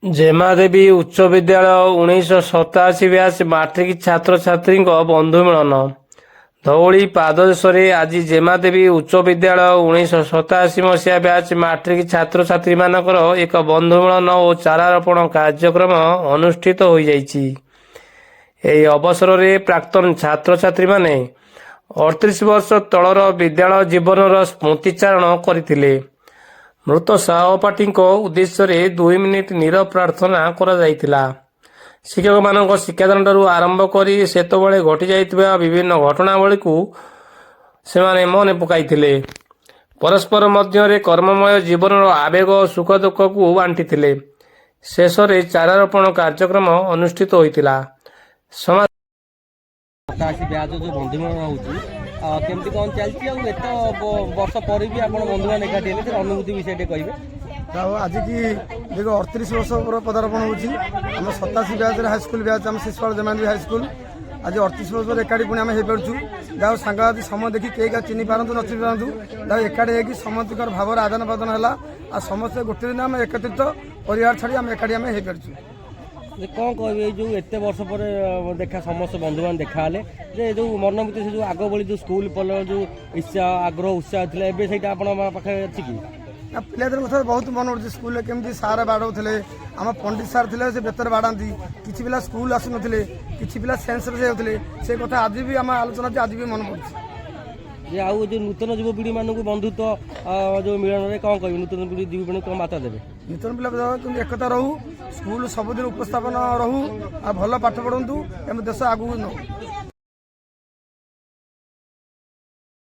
जेमादेवी उच्च विद्यालय 1987 batch matric छात्र छात्री बंधु मिलन धौली पाददेशरे आज जेमादेवी उच्च विद्यालय 1987 मसीहा ब्याच मैट्रिक छात्र छात्री मानकर एक बंधु मिलन और चारारोपण कार्यक्रम अनुष्ठित हो जाइछि। एही अवसर में प्राक्तन छात्र छात्री माने 38 वर्ष तलर विद्यालय जीवनर स्मृतिचारण करथिले। मृत सहपाठी उद्देश्य 2 मिनिट नीरव प्रार्थना करा जायतिला। शिक्षक मान शिक्षादान आरंभ कर सेतबळे घटी जाइतिबा विभिन्न घटनावली को सेमाने मन पकाइथिले। परस्पर मध्य कर्ममय जीवन आवेग सुख दुख को बांटिथिले। शेष में चारारोपण कार्यक्रम अनुष्ठित होइतिला। समाज केमती कौन चलती एत वर्ष पर भी आप बंधु मैंने एकाठी हेले अनुभूति विषय कहे आज की देखो 38 वर्ष पर पदार्पण होम 87 ब्याच हाईस्कल ब्याच आम शिशुपाल जमानी हाईस्कल आज 38 वर्ष एकाठी पुणी आम हो जहाँ सांगवादी समय देखी कई चिन्ह पारतु न चिन्ह पारतु जहाँ एकाठी होगी समस्त भाव आदान प्रदान है समस्त गोटे दिन आम एकत्रित परिवार छाड़ी आम एकाठी आम हो कौन कहे जो एत वर्ष पर देखा समस्त बंधु मान देखा जो मन भर जो आग भली जो स्कूल पल जो इच्छा आग्रह उत्साह थी पाखे अच्छी कि पिलादिन कथा बहुत मन पड़े स्कूल केमती सार बाड़े आम पंडित सार थे से बेतर बाढ़ाती किसी पिला स्कूल आसुन किसी पिला सेन्स से कथा आज भी आम आलोचना आज भी मन पड़े जे आउ जो नूतन युवपीढ़ी मानक बंधुत्व जो मिलन में कौन कह नूतन पीढ़ी युवपीढ़ी कौन बार्ता देवे नूतन पिला एकता रहू स्कूल सबुदिन उपस्थापन रहू भल पाठ पढ़ु एम देश आगू न